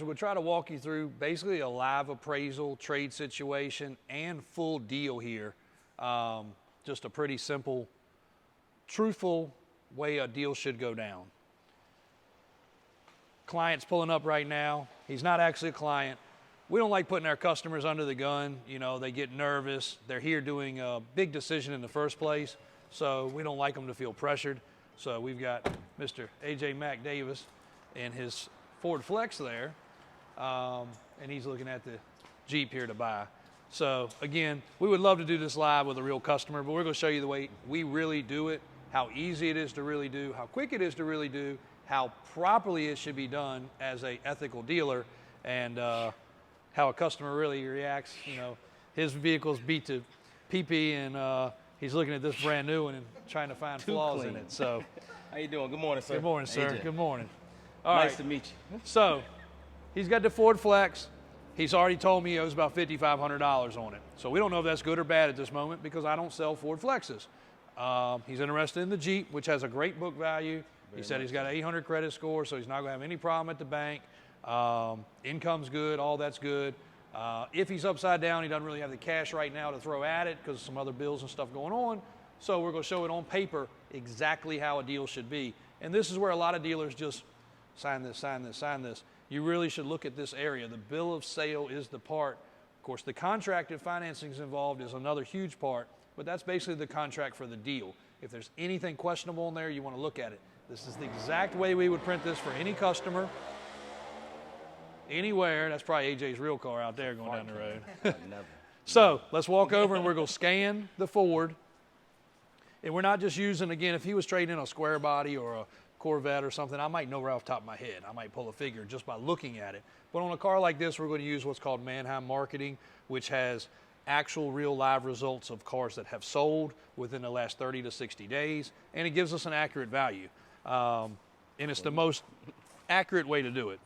We'll try to walk you through basically a live appraisal, trade situation, and full deal here. Just a pretty simple, truthful way a deal should go down. Client's pulling up right now. He's not actually a client. We don't like putting our customers under the gun. You know, they get nervous. They're here doing a big decision in the first place, so we don't like them to feel pressured. So we've got Mr. A.J. Mac Davis and his Ford Flex there, and he's looking at the Jeep here to buy. So again, we would love to do this live with a real customer, but we're going to show you the way we really do it, how easy it is to really do, how quick it is to really do, how properly it should be done as a ethical dealer, and how a customer really reacts. You know, his vehicle's beat to PP, and he's looking at this brand new one and trying to find flaws in it. So, how you doing? Good morning, sir. Good morning, sir. AJ. Good morning. Nice to meet you. So, he's got the Ford Flex. He's already told me he owes about $5,500 on it. So we don't know if that's good or bad at this moment because I don't sell Ford Flexes. He's interested in the Jeep, which has a great book value. He said he's got an 800 credit score, so he's not going to have any problem at the bank. Income's good, all that's good. If he's upside down, he doesn't really have the cash right now to throw at it because of some other bills and stuff going on. So we're going to show it on paper exactly how a deal should be. And this is where a lot of dealers just sign this, sign this, sign this. You really should look at this area. The bill of sale is the part. Of course, the contract if financing is involved is another huge part, but that's basically the contract for the deal. If there's anything questionable in there, you want to look at it. This is the exact way we would print this for any customer, anywhere. That's probably AJ's real car out there going down the road. Never. So let's walk over and we're going to scan the Ford. And we're not just using, again, if he was trading in a square body or a Corvette or something, I might know right off the top of my head. I might pull a figure just by looking at it. But on a car like this, we're going to use what's called Manheim marketing, which has actual real live results of cars that have sold within the last 30 to 60 days. And it gives us an accurate value. And it's the most accurate way to do it.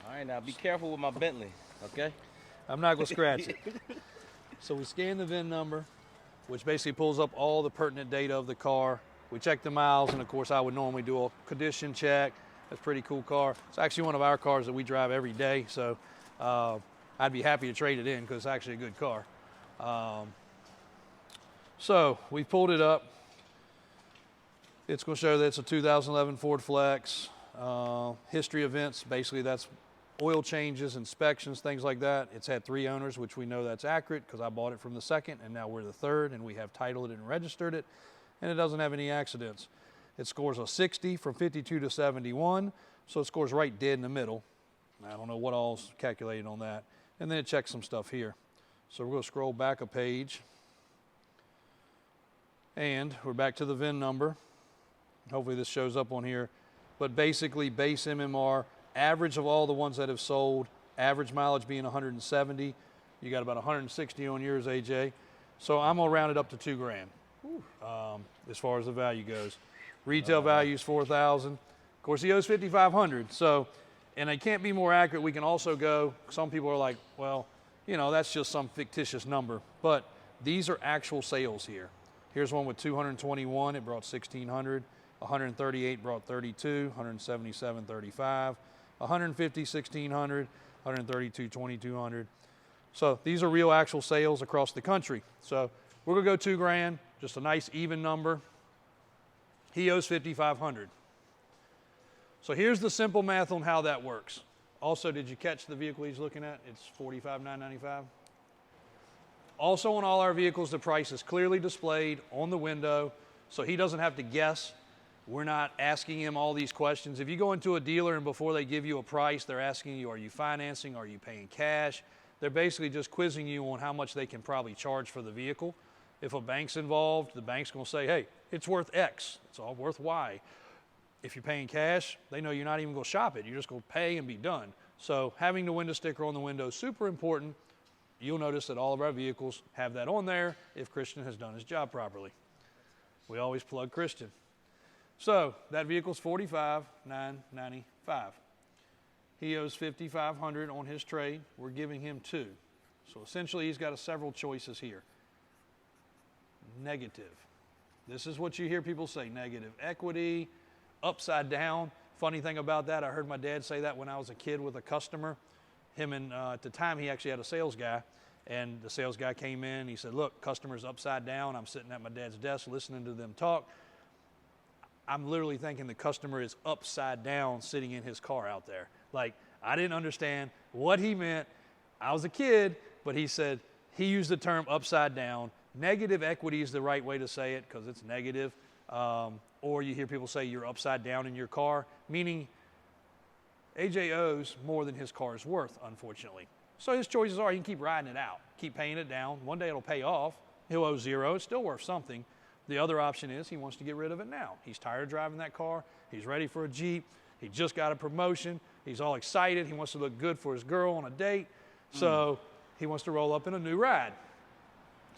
All right, now be careful with my Bentley, okay? I'm not going to scratch it. So we scan the VIN number, which basically pulls up all the pertinent data of the car. We check the miles, and of course I would normally do a condition check. That's a pretty cool car. It's actually one of our cars that we drive every day, so I'd be happy to trade it in because it's actually a good car. So we pulled it up. It's going to show that it's a 2011 Ford Flex. History events, basically that's oil changes, inspections, things like that. It's had 3 owners, which we know that's accurate because I bought it from the second, and now we're the third, and we have titled it and registered it. And it doesn't have any accidents. It scores a 60 from 52 to 71, so it scores right dead in the middle. I don't know what all's calculated on that. And then it checks some stuff here. So we're going to scroll back a page, and we're back to the VIN number. Hopefully this shows up on here. But basically base MMR, average of all the ones that have sold, average mileage being 170. You got about 160 on yours, AJ. So I'm going to round it up to $2,000. As far as the value goes. Retail value is $4,000. Of course, he owes $5,500. So, and it can't be more accurate. We can also go, some people are like, well, you know, that's just some fictitious number. But these are actual sales here. Here's one with 221. It brought 1,600. 138 brought 32. 177, 35. 150, 1,600. 132, 2,200. So these are real actual sales across the country. So we're going to go $2,000. Just a nice even number. He owes $5,500. So here's the simple math on how that works. Also, did you catch the vehicle he's looking at? It's $45,995. Also on all our vehicles, the price is clearly displayed on the window, so he doesn't have to guess. We're not asking him all these questions. If you go into a dealer and before they give you a price, they're asking you, are you financing? Are you paying cash? They're basically just quizzing you on how much they can probably charge for the vehicle. If a bank's involved, the bank's going to say, hey, it's worth X. It's all worth Y. If you're paying cash, they know you're not even going to shop it. You're just going to pay and be done. So having the window sticker on the window is super important. You'll notice that all of our vehicles have that on there if Christian has done his job properly. We always plug Christian. So that vehicle's $45,995. He owes $5,500 on his trade. We're giving him $2,000. So essentially he's got several choices here. Negative. This is what you hear people say, negative equity, upside down, Funny thing about that, I heard my dad say that when I was a kid with a customer. At the time, he actually had a sales guy, and the sales guy came in, he said, look, customer's upside down. I'm sitting at my dad's desk listening to them talk. I'm literally thinking the customer is upside down sitting in his car out there. Like, I didn't understand what he meant. I was a kid, but he said, he used the term upside down. Negative equity is the right way to say it because it's negative. Or you hear people say you're upside down in your car, meaning AJ owes more than his car is worth, unfortunately. So his choices are, he can keep riding it out, keep paying it down. One day it'll pay off. He'll owe zero. It's still worth something. The other option is he wants to get rid of it now. He's tired of driving that car. He's ready for a Jeep. He just got a promotion. He's all excited. He wants to look good for his girl on a date. So he wants to roll up in a new ride.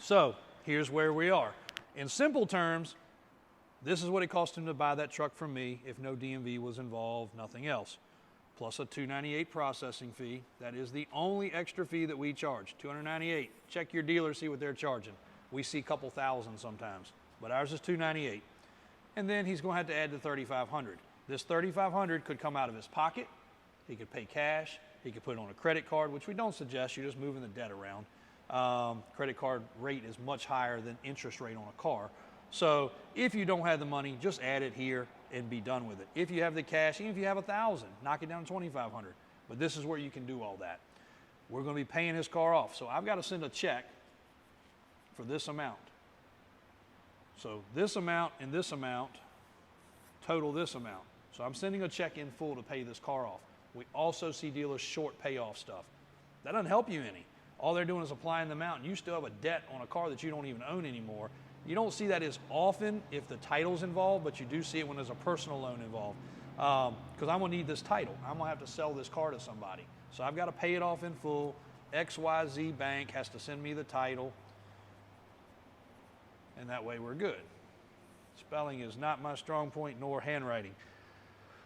So here's where we are. In simple terms, this is what it cost him to buy that truck from me if no DMV was involved, nothing else. Plus a $298 processing fee. That is the only extra fee that we charge, $298. Check your dealer, see what they're charging. We see a couple thousand sometimes, but ours is $298. And then he's going to have to add the $3,500. This $3,500 could come out of his pocket. He could pay cash. He could put it on a credit card, which we don't suggest. You're just moving the debt around. Credit card rate is much higher than interest rate on a car. So if you don't have the money, just add it here and be done with it. If you have the cash, even if you have $1,000, knock it down to $2,500. But this is where you can do all that. We're going to be paying his car off. So I've got to send a check for this amount. So this amount and this amount total this amount. So I'm sending a check in full to pay this car off. We also see dealers short payoff stuff. That doesn't help you any. All they're doing is applying the amount, and you still have a debt on a car that you don't even own anymore. You don't see that as often if the title's involved, but you do see it when there's a personal loan involved. Because I'm going to need this title. I'm going to have to sell this car to somebody. So I've got to pay it off in full. XYZ Bank has to send me the title. And that way we're good. Spelling is not my strong point, nor handwriting.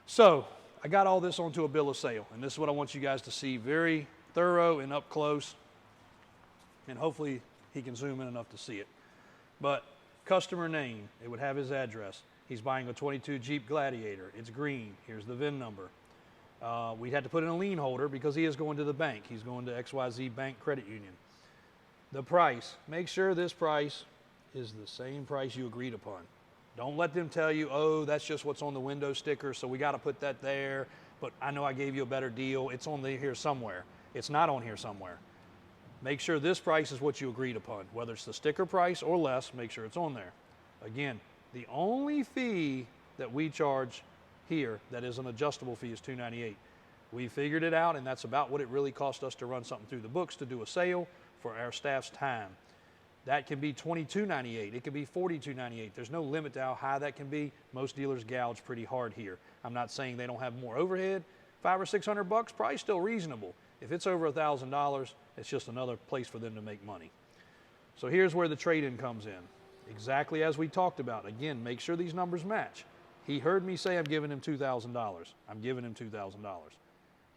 So I got all this onto a bill of sale. And this is what I want you guys to see. Very thorough and up close. And hopefully he can zoom in enough to see it. But customer name, it would have his address. He's buying a 22 Jeep Gladiator. It's green. Here's the VIN number. We had to put in a lien holder because he is going to the bank. He's going to XYZ Bank Credit Union. The price, make sure this price is the same price you agreed upon. Don't let them tell you, oh, that's just what's on the window sticker, so we got to put that there. But I know I gave you a better deal. It's on here somewhere. It's not on here somewhere. Make sure this price is what you agreed upon. Whether it's the sticker price or less, make sure it's on there. Again, the only fee that we charge here that is an adjustable fee is $298. We figured it out, and that's about what it really cost us to run something through the books to do a sale for our staff's time. That can be $22.98. It can be $42.98. There's no limit to how high that can be. Most dealers gouge pretty hard here. I'm not saying they don't have more overhead. $500 or $600, probably still reasonable. If it's over $1,000, it's just another place for them to make money. So here's where the trade-in comes in. Exactly as we talked about. Again, make sure these numbers match. He heard me say I'm giving him $2,000. I'm giving him $2,000.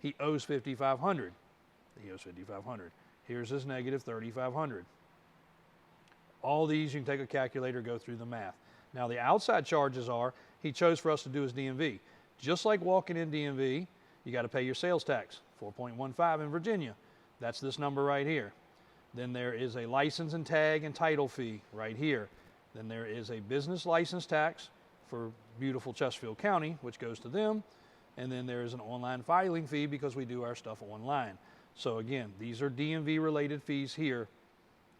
He owes $5,500. He owes $5,500. Here's his negative $3,500. All these, you can take a calculator, go through the math. Now the outside charges are, he chose for us to do his DMV. Just like walking in DMV, you got to pay your sales tax, 4.15 in Virginia. That's this number right here. Then there is a license and tag and title fee right here. Then there is a business license tax for beautiful Chesterfield County, which goes to them. And then there is an online filing fee because we do our stuff online. So again, these are DMV related fees here,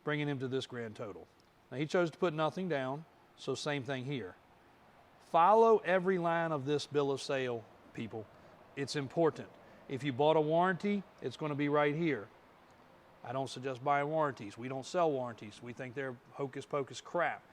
bringing him to this grand total. Now he chose to put nothing down, so same thing here. Follow every line of this bill of sale, people. It's important. If you bought a warranty, it's going to be right here. I don't suggest buying warranties. We don't sell warranties. We think they're hocus pocus crap.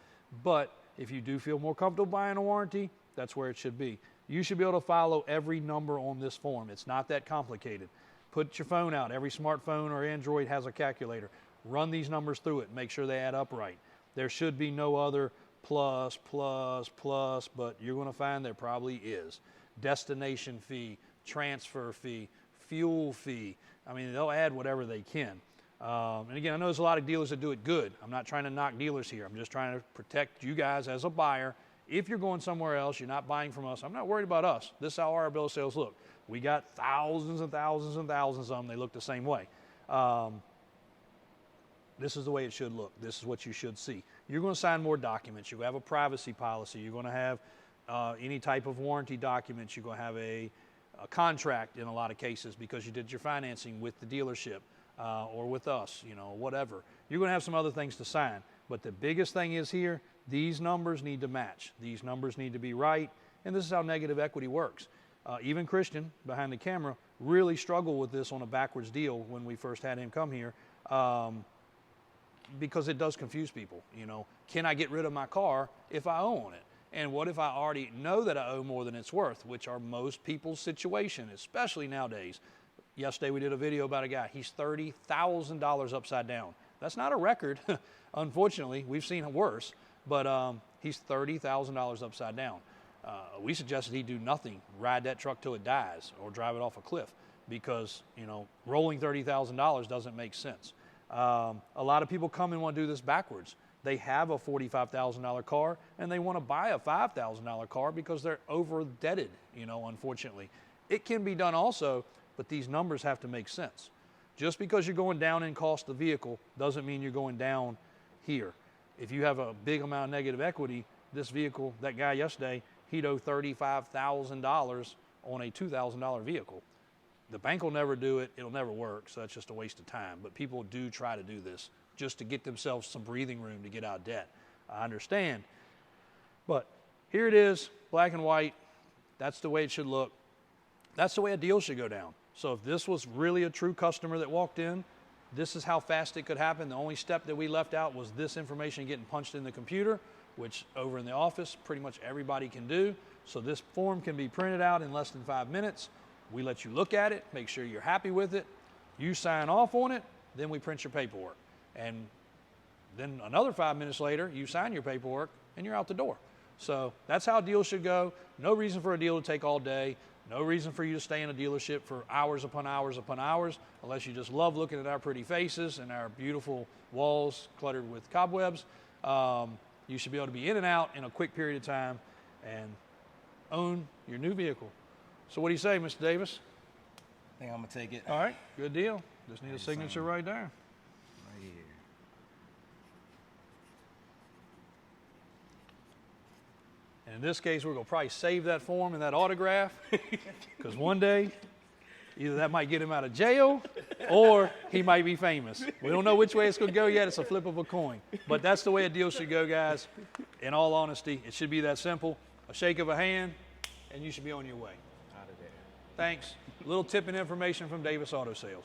But if you do feel more comfortable buying a warranty, that's where it should be. You should be able to follow every number on this form. It's not that complicated. Put your phone out. Every smartphone or Android has a calculator. Run these numbers through it. Make sure they add up right. There should be no other plus, but you're going to find there probably is. Destination fee, transfer fee, fuel fee. I mean, they'll add whatever they can. And again, I know there's a lot of dealers that do it good. I'm not trying to knock dealers here. I'm just trying to protect you guys as a buyer If you're going somewhere else, you're not buying from us, I'm not worried about us. This is how our bill of sales look. We got thousands and thousands and thousands of them. They look the same way. This is the way it should look. This is what you should see. You're going to sign more documents. You're going to have a privacy policy. You're going to have any type of warranty documents. You're going to have a contract in a lot of cases because you did your financing with the dealership or with us, you know, whatever. You're going to have some other things to sign. But the biggest thing is here, these numbers need to match. These numbers need to be right. And this is how negative equity works. Even Christian, behind the camera, really struggled with this on a backwards deal when we first had him come here because it does confuse people. You know, can I get rid of my car if I own it? And what if I already know that I owe more than it's worth, which are most people's situation, especially nowadays. Yesterday we did a video about a guy. He's $30,000 upside down. That's not a record. Unfortunately, we've seen worse, but he's $30,000 upside down. We suggested he do nothing, ride that truck till it dies or drive it off a cliff because, you know, rolling $30,000 doesn't make sense. A lot of people come and want to do this backwards. They have a $45,000 car and they want to buy a $5,000 car because they're over indebted, you know, unfortunately. It can be done also, but these numbers have to make sense. Just because you're going down in cost of vehicle doesn't mean you're going down here. If you have a big amount of negative equity, this vehicle, that guy yesterday, he'd owe $35,000 on a $2,000 vehicle. The bank will never do it. It'll never work, so that's just a waste of time. But people do try to do this just to get themselves some breathing room to get out of debt. I understand. But here it is, black and white. That's the way it should look. That's the way a deal should go down. So if this was really a true customer that walked in, this is how fast it could happen. The only step that we left out was this information getting punched in the computer, which over in the office, pretty much everybody can do. So this form can be printed out in less than 5 minutes. We let you look at it, make sure you're happy with it. You sign off on it, then we print your paperwork. And then another 5 minutes later, you sign your paperwork and you're out the door. So that's how a deal should go. No reason for a deal to take all day. No reason for you to stay in a dealership for hours upon hours upon hours, unless you just love looking at our pretty faces and our beautiful walls cluttered with cobwebs. You should be able to be in and out in a quick period of time and own your new vehicle. So what do you say, Mr. Davis? I think I'm going to take it. All right, good deal. Just need a signature right there. Right here. And in this case, we're going to probably save that form and that autograph because one day, either that might get him out of jail or he might be famous. We don't know which way it's going to go yet. It's a flip of a coin. But that's the way a deal should go, guys. In all honesty, it should be that simple. A shake of a hand, and you should be on your way. Out of there. Thanks. A little tip and information from Davis Auto Sales.